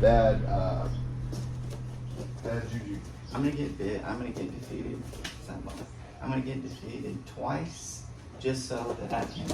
bad juju. I'm gonna get bit. I'm gonna get defeated. I'm gonna get defeated twice just so that I can.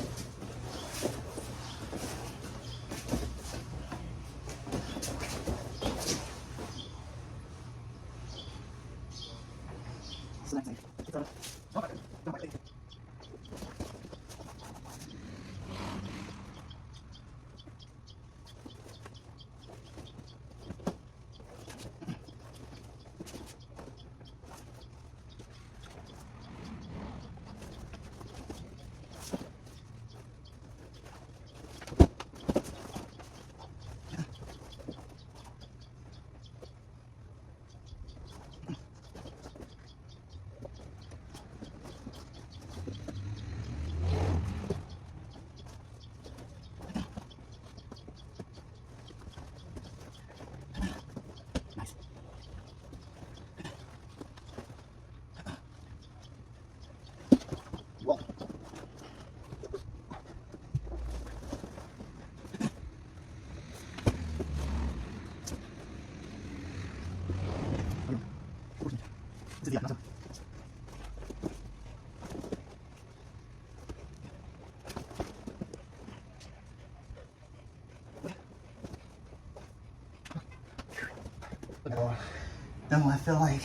No, I feel like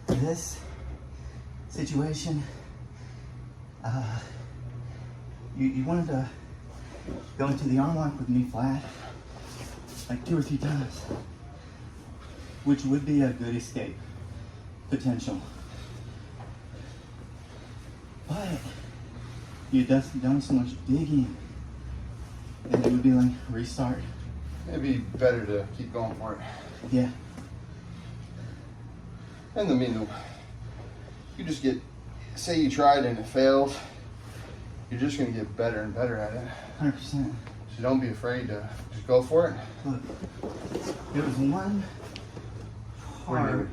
this situation, you wanted to go into the arm lock with me flat like 2 or 3 times, which would be a good escape potential. But you've done so much digging and it would be like restart. It'd be better to keep going for it. Yeah. And I mean, you just get, say you tried and it failed, you're just gonna get better and better at it. 100%. So don't be afraid to just go for it. Look, there was one part.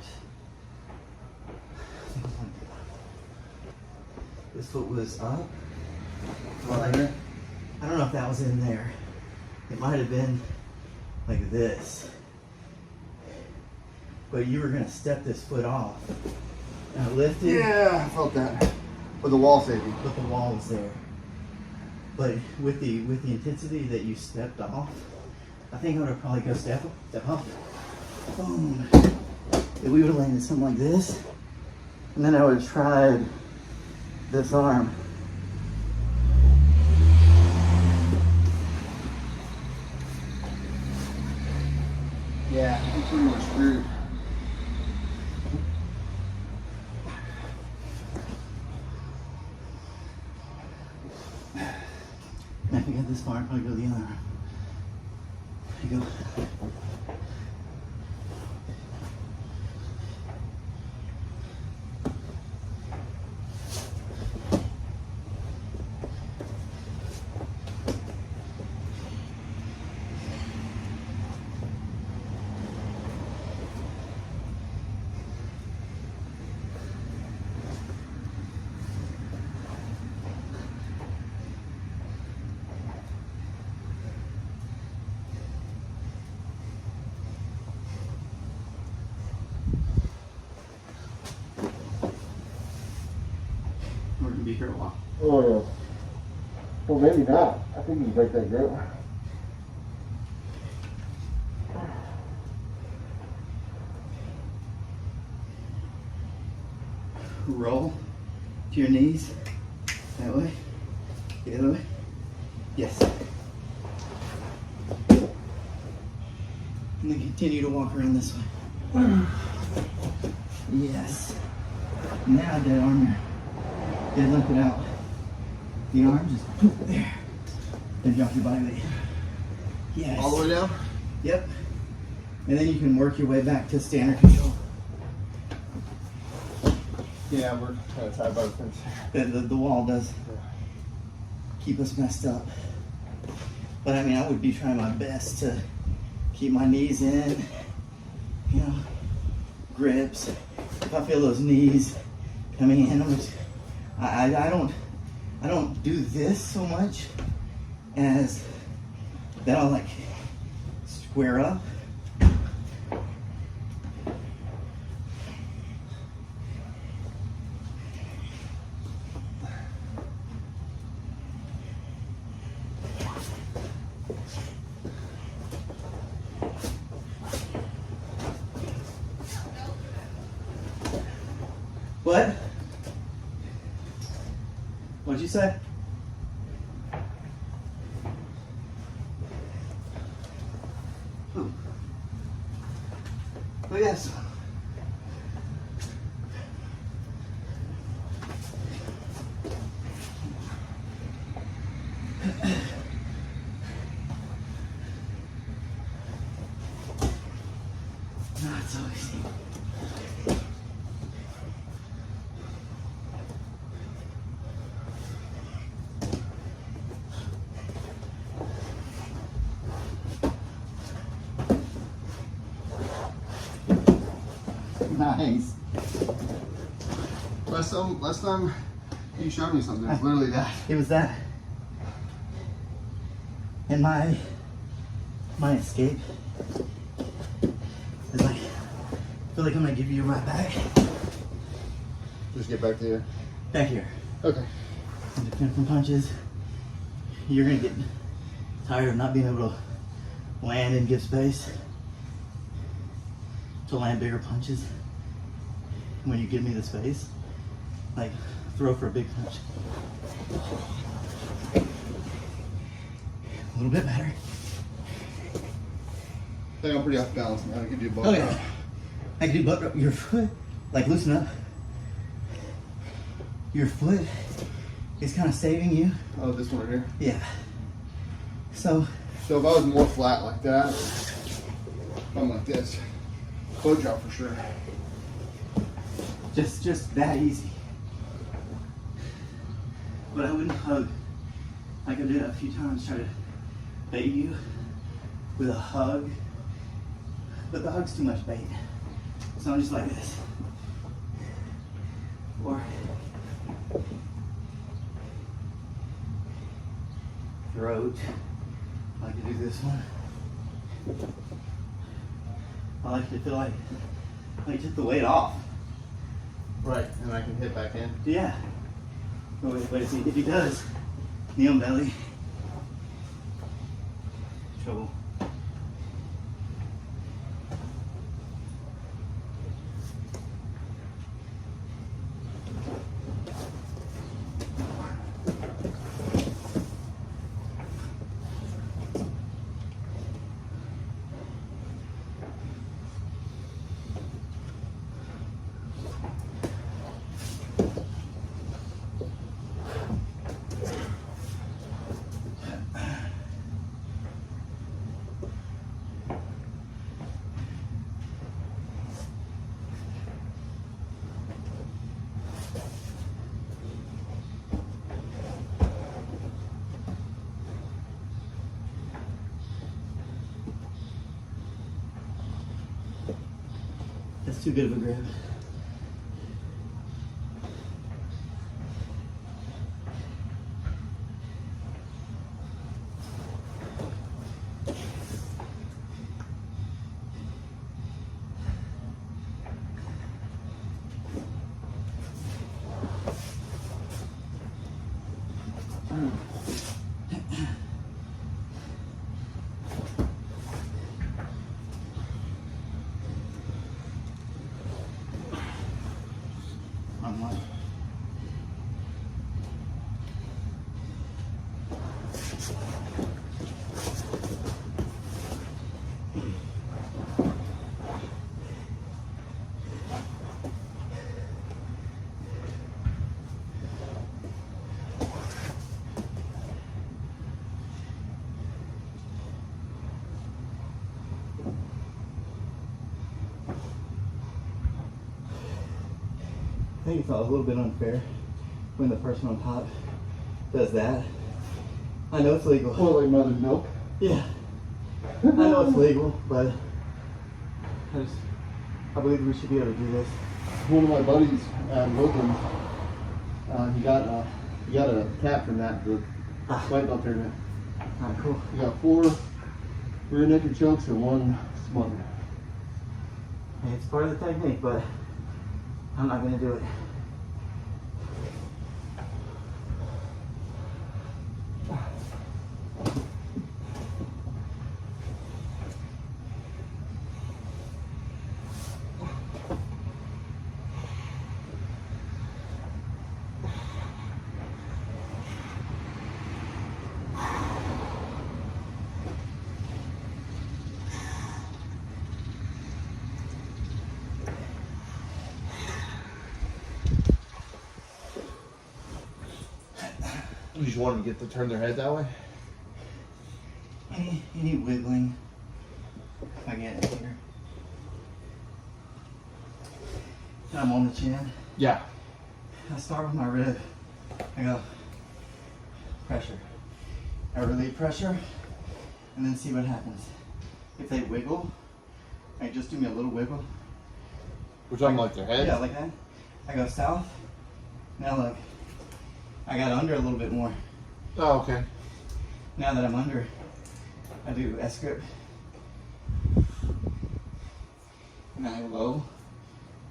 This foot was up. Like, I don't know if that was in there. It might have been like this. But you were gonna step this foot off. And I lifted. Yeah, I felt that. With the wall safety. But the wall was there. But with the intensity that you stepped off, I think I would have probably go step up. Boom. If we would have landed something like this, and then I would have tried this arm. Yeah, I'm pretty much screwed. If you get this far, I'd probably go the other arm. There you go. We're gonna be here a while. Oh yeah. Well, maybe not. I think you can break that grip. Roll to your knees. That way. The other way. Yes. And then continue to walk around this way. Yes. Now that arm there. Then lift it out. The arm just there. Then drop your body weight. Yes. All the way down? Yep. And then you can work your way back to standard control. Yeah, we're kind of tied by the fence. The wall does keep us messed up. But I mean, I would be trying my best to keep my knees in, you know, grips. If I feel those knees coming in, I'm just, I don't do this so much as Then I'll like square up. What? What'd you say? Ooh. Look at this. Not so easy. Nice. Last time you showed me something, it was literally that. It was that. And my escape is like, I feel like I'm gonna give you right back. Just get back to you. Back here. Okay. And defend from punches. You're gonna get tired of not being able to land and give space to land bigger punches. When you give me the space, like throw for a big punch. A little bit better. I think I'm pretty off balance now. I can do both. Oh yeah. I can do butt rub. Your foot, like loosen up. Your foot is kind of saving you. Oh, this one right here. Yeah. So if I was more flat like that, I'm like this. Foot drop for sure. just that easy. But I wouldn't hug. Like I did a few times, try to bait you with a hug. But the hug's too much bait. So I'm just like this. Or throat. I like to do this one. I like to feel like I took the weight off. Right, and I can hit back in. Yeah. Oh, wait, see, if he does, knee on belly. Trouble. That's too good of a grab. On one. I think it felt a little bit unfair when the person on top does that. I know it's legal. Well, like mother's milk. Yeah. I know it's legal, but I believe we should be able to do this. One of my buddies at Woodland, he got a cap from that, the white belt tournament. Alright, cool. He got four rear naked chokes and one smother. It's part of the technique, but I'm not gonna do it. You just want them to get to turn their head that way? Any wiggling I get here. And I'm on the chin. Yeah. I start with my rib. I go pressure. I relieve pressure and then see what happens. If they wiggle, like just do me a little wiggle. We're talking like their head? Yeah, like that. I go south. Now look, I got under a little bit more. Oh, okay. Now that I'm under, I do S grip. And I low,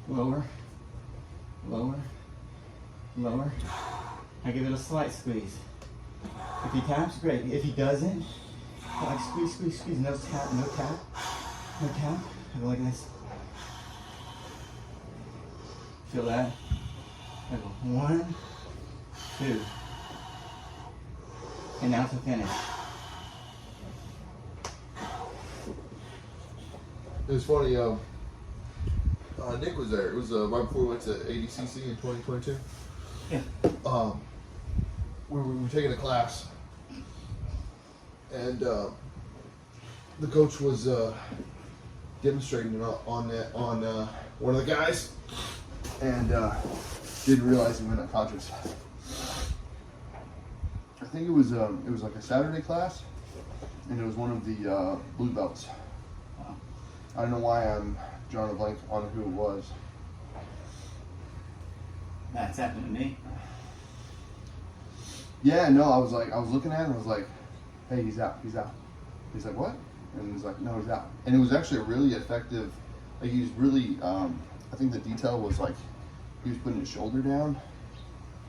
lower, lower, lower. I give it a slight squeeze. If he taps, great. If he doesn't, I like squeeze, squeeze, squeeze. No tap, no tap, no tap. I go like this. Feel that? I go 1, 2. And now to finish. It was funny, Nick was there. It was right before we went to ADCC in 2022. Yeah. We were taking a class, and the coach was demonstrating on one of the guys, And didn't realize he went unconscious. I think it was like a Saturday class, and it was one of the blue belts. I don't know why I'm drawing a blank on who it was. That's happened to me. Yeah, no, I was looking at him, I was like, hey, he's out. He's like, what? And he's like, no, he's out. And it was actually a really effective, like he was really, I think the detail was like, he was putting his shoulder down,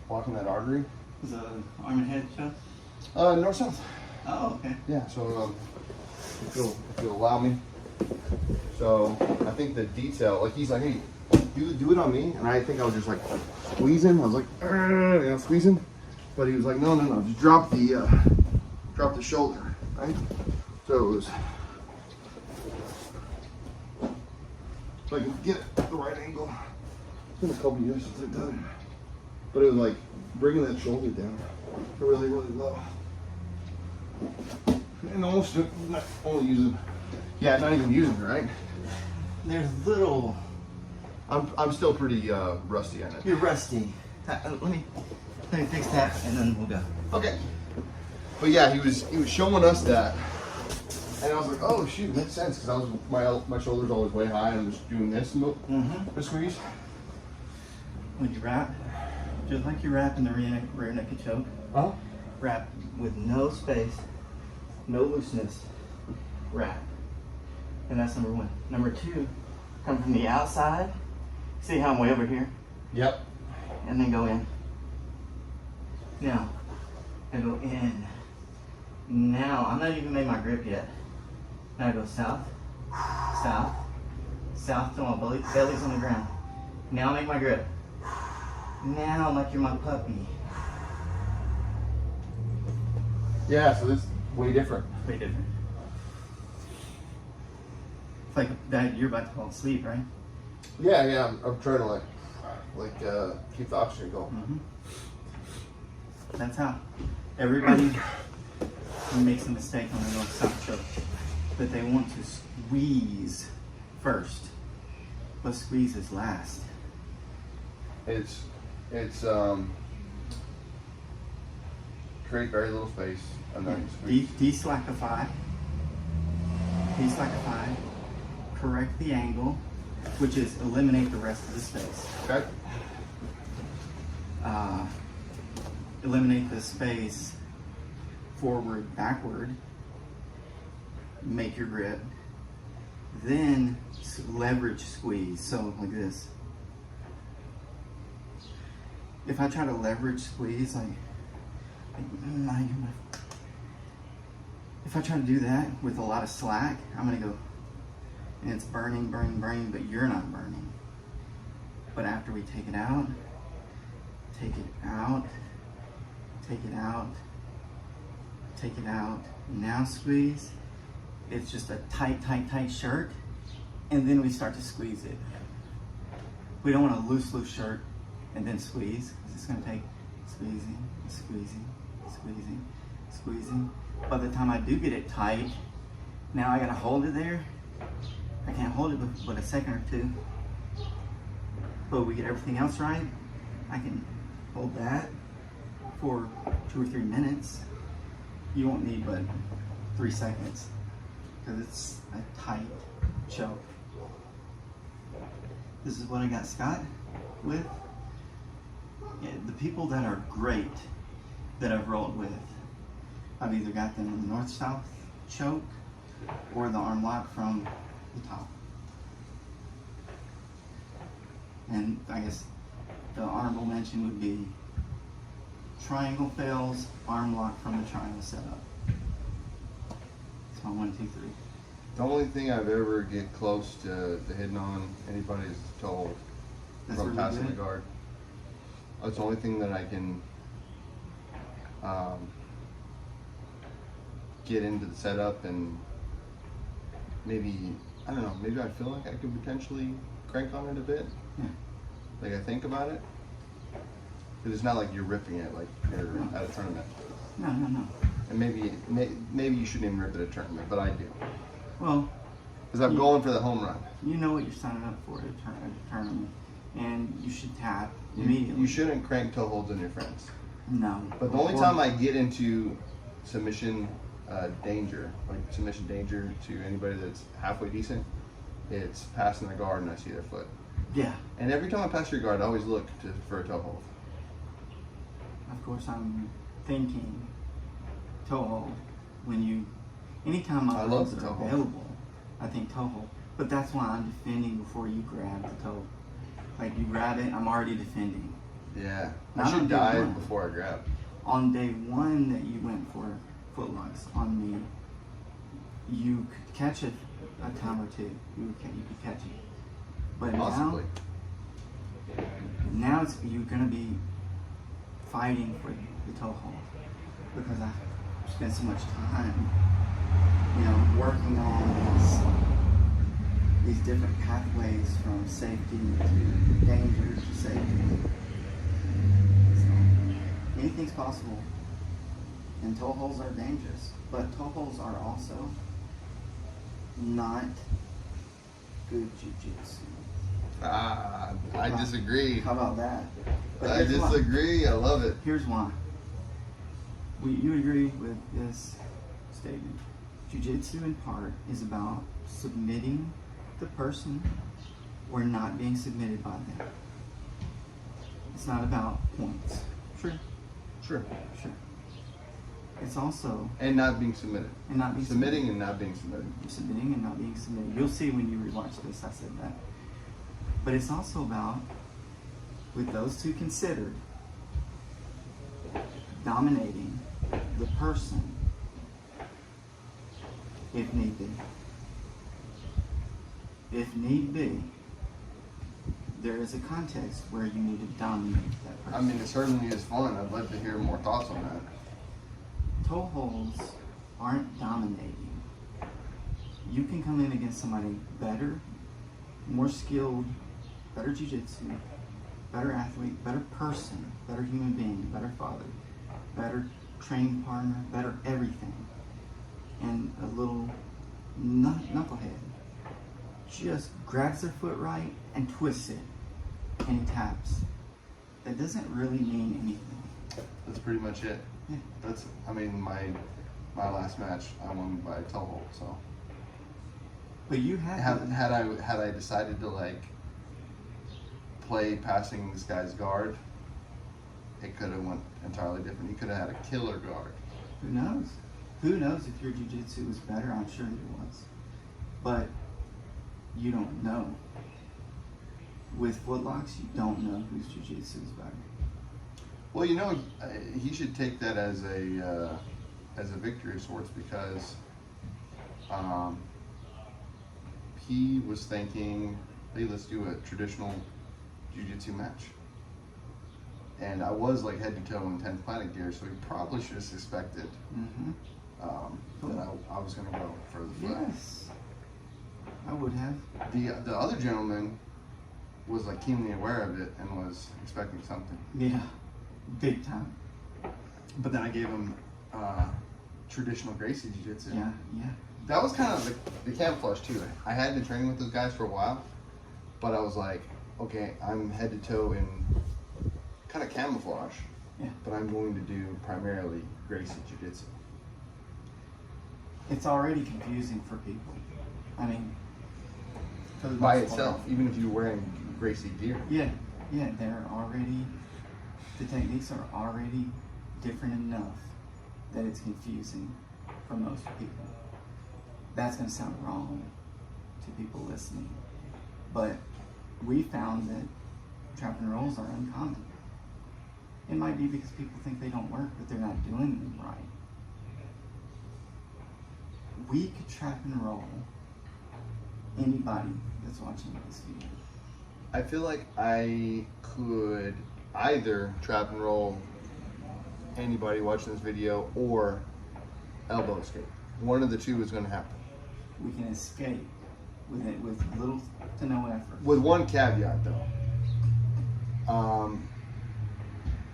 blocking that artery. Was it an arm and head shot? North south. Oh, okay. Yeah, so if you'll allow me. So I think the detail, like he's like, hey, do it on me. And I think I was just like squeezing. I was like, squeezing. But he was like, no, just drop the shoulder, right? So it was like get it at the right angle. It's been a couple years since I've done it. But it was like bringing that shoulder down really, really low. And almost not only using, not even using it, right? There's little. I'm still pretty rusty on it. You're rusty. Let me fix that and then we'll go. Okay. But yeah, he was showing us that, and I was like, oh shoot, makes sense because I was my shoulders always way high, and I'm just doing this the squeeze. When you wrap, just like you wrap in the rear naked choke, wrap with no space, no looseness, wrap. And that's number 1. Number 2, come from the outside. See how I'm way over here? Yep. And then go in. Now, I go in. Now, I'm not even made my grip yet. Now I go south, south, south till my belly's on the ground. Now I make my grip. Now I'm like you're my puppy. Yeah, so this is way different. Way different. It's like that you're about to fall asleep, right? Yeah, I'm trying to like keep the oxygen going. That's how everybody makes a mistake on the north-south choke. But they want to squeeze first, but squeeze is last. It's create very little space and then squeeze. De-slackify, correct the angle, which is eliminate the rest of the space. Okay. Eliminate the space forward, backward, make your grip. Then leverage squeeze, so like this. If I try to leverage squeeze, if I try to do that with a lot of slack, I'm gonna go, and it's burning, burning, burning, but you're not burning. But after we take it out, take it out, take it out, take it out, now squeeze. It's just a tight, tight, tight shirt, and then we start to squeeze it. We don't want a loose, loose shirt and then squeeze, because it's gonna take squeezing, squeezing, squeezing, squeezing. By the time I do get it tight, now I gotta hold it there. I can't hold it but a second or two. But we get everything else right, I can hold that for 2 or 3 minutes. You won't need but 3 seconds, because it's a tight choke. This is what I got Scott with. Yeah, the people that are great that I've rolled with, I've either got them in the north-south choke or the arm lock from the top. And I guess the honorable mention would be triangle fails, arm lock from the triangle setup. It's my 1, 2, 3. The only thing I've ever get close to hitting on anybody is toe hold from really passing the good. guard. That's the only thing that I can get into the setup, and maybe, I don't know, maybe I feel like I could potentially crank on it a bit. Yeah. Like I think about it. Because it's not like you're ripping it like you're at a tournament. No, no, no. And maybe you shouldn't even rip it at a tournament, but I do. Well, Because I'm going for the home run. you know what you're signing up for at a tournament, and you should tap immediately. You shouldn't crank toe holds on your friends. No. But the only time I get into submission danger, like submission danger to anybody that's halfway decent, it's passing the guard and I see their foot. Yeah. And every time I pass your guard, I always look for a toe hold. Of course, I'm thinking toe hold anytime my I love holds the are toe hold. available, I think toe hold. But that's why I'm defending before you grab the toe. Like you grab it, I'm already defending. Yeah. Not I should on day dive one. before I grab. On day 1 that you went for footlocks on me, you could catch it a time or two. You could catch it. But Possibly. now you're gonna be fighting for the toe hold, because I spent so much time, working on these different pathways from safety to danger to safety. So anything's possible, and toe holds are dangerous, but toe holds are also not good jiu-jitsu. I disagree. How about that? But I here's why. disagree. I love it. Here's why. You agree with this statement. Jiu-jitsu in part is about submitting the person or not being submitted by them. It's not about points. Sure. Sure. It's also And not being submitted. and not being Submitting and not being submitted. submitting and not being submitted. You'll see when you rewatch this, I said that. But it's also about, with those two considered, dominating the person if need be. If need be, there is a context where you need to dominate that person. I mean, it certainly is fun. I'd love to hear more thoughts on that. Toe holds aren't dominating. You can come in against somebody better, more skilled, better jiu-jitsu, better athlete, better person, better human being, better father, better training partner, better everything. And a little knucklehead just grabs their foot right and twists it, and he taps. That doesn't really mean anything. That's pretty much it. Yeah. My last match, I won by toe hold. So But you have had I decided to play passing this guy's guard, it could have went entirely different. He could have had a killer guard. who knows? Who knows if your jiu-jitsu was better? I'm sure it was. But you don't know. With footlocks, you don't know whose jiu-jitsu is better. Well, you know, he should take that as a victory of sorts, because he was thinking, hey, let's do a traditional jiu-jitsu match. And I was like head to toe in 10th Planet gear, so he probably should have suspected that I was going to go for the flag. Yes, I would have. The other gentleman was like keenly aware of it and was expecting something. Yeah, big time. But then I gave him traditional Gracie Jiu-Jitsu. Yeah. That was kind of the camouflage too. I had been training with those guys for a while, but I was like, okay, I'm head to toe in kind of camouflage, but I'm going to do primarily Gracie Jiu-Jitsu. It's already confusing for people. I mean, for the By most itself, part. even if you're wearing Gracie gear. Yeah, they're already, the techniques are already different enough that it's confusing for most people. That's going to sound wrong to people listening, but we found that trap and rolls are uncommon. It might be because people think they don't work, but they're not doing them right. We could trap and roll anybody that's watching this video. I feel like I could either trap and roll anybody watching this video or elbow escape. One of the two is going to happen. We can escape with little to no effort. With one caveat though.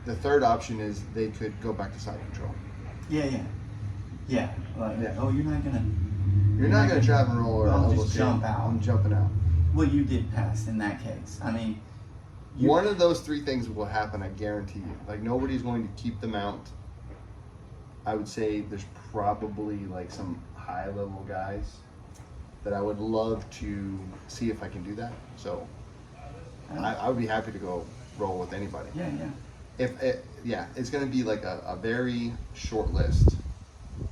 The third option is they could go back to side control. Yeah. Like, oh, you're not gonna trap and roll or I'll elbow just escape. jump out. I'm jumping out. Well, you did pass in that case. I mean, One of those three things will happen, I guarantee you. Like, nobody's going to keep the mount. I would say there's probably like some high level guys that I would love to see if I can do that. So I would be happy to go roll with anybody. Yeah. It's going to be like a very short list,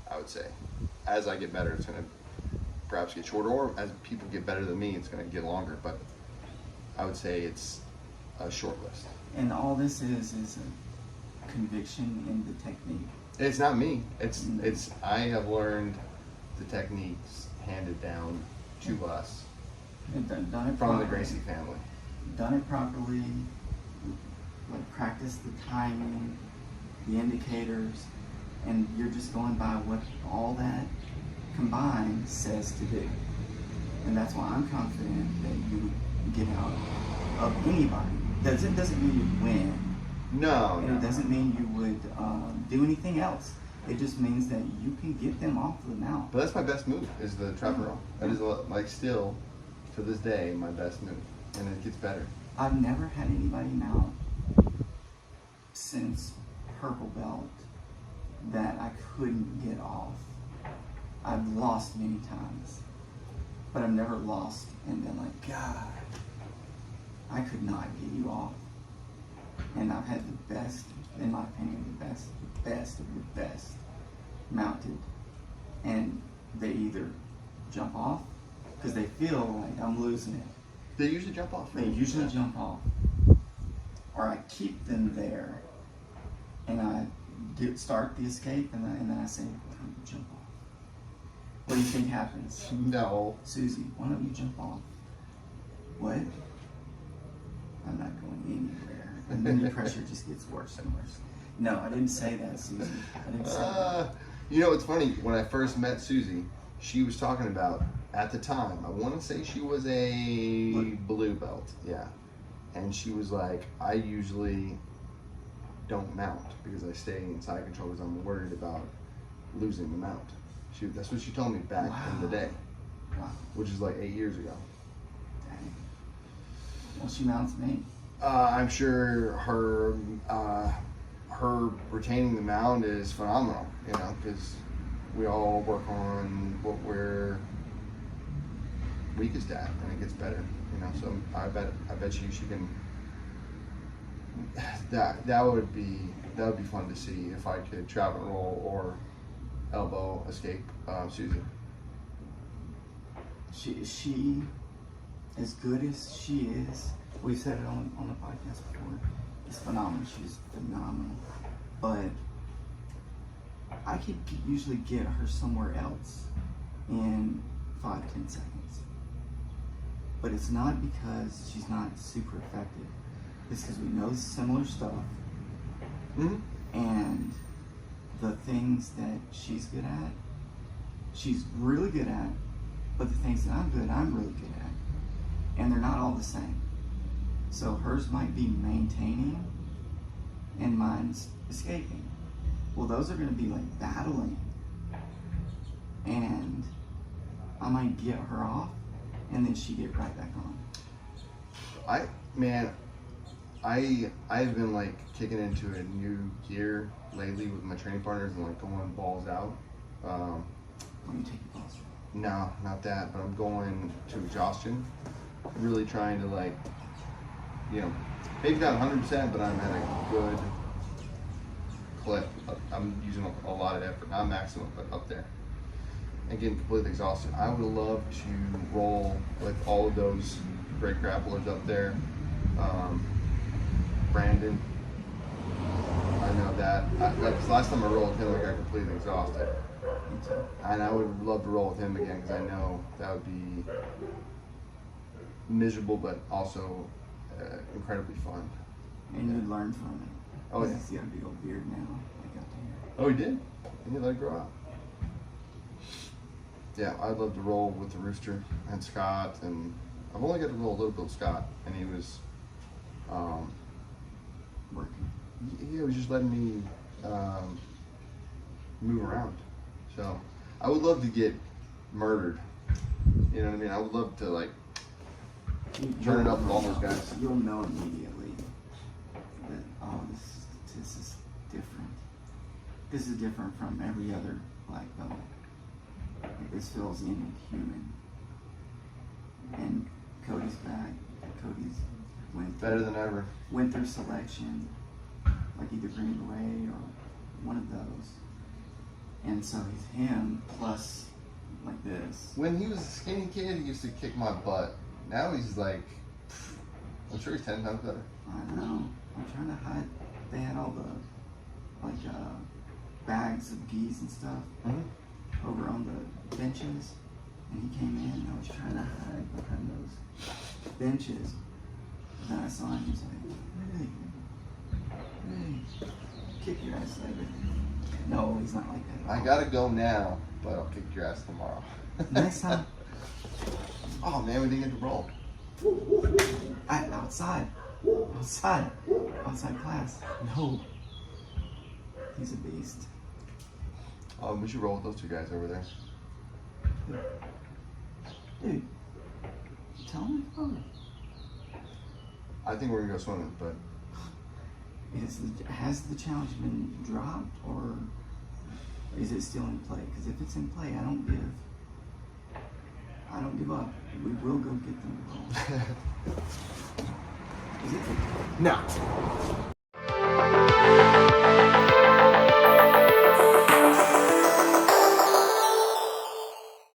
I would say. As I get better, it's going to perhaps get shorter, or as people get better than me, it's going to get longer. But I would say it's a short list. And all this is a conviction in the technique. It's not me. It's I have learned the techniques handed down to us And done it from properly. the Gracie family. Done it properly. Like, practice the timing, the indicators, and you're just going by what all that combined says to do. And that's why I'm confident that you would get out of anybody. It doesn't mean you win. No. And it doesn't mean you would do anything else. It just means that you can get them off the mount. But that's my best move, is the trap and roll. That is like still, to this day, my best move, and it gets better. I've never had anybody mount since purple belt that I couldn't get off. I've lost many times, but I've never lost and been like, God, I could not get you off. And I've had the best, in my opinion, the best of the best mounted. And they either jump off because they feel like I'm losing it. They usually jump off. They usually jump off. Or I keep them there and I start the escape and then I say, time to jump off. What do you think happens? No. Susie, why don't you jump off? What? I'm not going anywhere. And then the pressure just gets worse and worse. No, I didn't say that, Susie. I didn't say that. You know, it's funny. When I first met Susie, she was talking about, at the time, I want to say she was a blue belt. Yeah. And she was like, I usually don't mount because I stay in side control because I'm worried about losing the mount. That's what she told me back in the day, which is like 8 years ago. Dang. Well, she mounts me. I'm sure her retaining the mount is phenomenal, you know, because we all work on what we're weakest at, and it gets better, you know. So I bet you she can. That would be fun to see if I could trap and roll or elbow escape Susie? She, as good as she is, we said it on the podcast before, is phenomenal. She's phenomenal. But I could usually get her somewhere else in 5-10 seconds. But it's not because she's not super effective. It's because we know similar stuff. Mm-hmm. And the things that she's good at, she's really good at. But the things that I'm really good at. And they're not all the same. So hers might be maintaining and mine's escaping. Well, those are going to be like battling. And I might get her off and then she get right back on. I've been like kicking into a new gear lately with my training partners and like going balls out. When you take your balls. No, not that, but I'm going to exhaustion. Really trying to like, you know, maybe not 100%, but I'm at a good clip. I'm using a lot of effort, not maximum, but up there. And getting completely exhausted. I would love to roll with all of those great grapplers up there. Brandon, I know that. That's last time I rolled with him, I got completely exhausted. And I would love to roll with him again because I know that would be miserable, but also incredibly fun. And you'd learn from it. Oh yeah. He's got a big old beard now. I got to hear. Oh, he did? He did let it grow out. Yeah, I'd love to roll with the Rooster and Scott, and I've only got to roll a little bit with Scott, and he was Working. he was just letting me move around. So I would love to get murdered. You know what I mean? I would love to like turn it up with all those guys. You'll know immediately that, oh, this is different. This is different from every other black belt. This feels inhuman. And Cody's back. Cody's Better than ever. went through selection, like either Green Beret or one of those. And so he's him plus like this. When he was a skinny kid, he used to kick my butt. Now he's like, I'm sure he's 10 times better. I know. I'm trying to hide. They had all the like bags of gis and stuff over on the benches, and he came in and I was trying to hide behind those benches. And then I saw him. He's like, hey, kick your ass later. No, he's not like that. I gotta go now, but I'll kick your ass tomorrow. Next time. Oh man, we didn't get to roll. Outside class. No. He's a beast. We should roll with those two guys over there. Dude, tell him to come. I think we're gonna go swimming, but Has the challenge been dropped or is it still in play? Because if it's in play, I don't give up. We will go get them. Is it? No.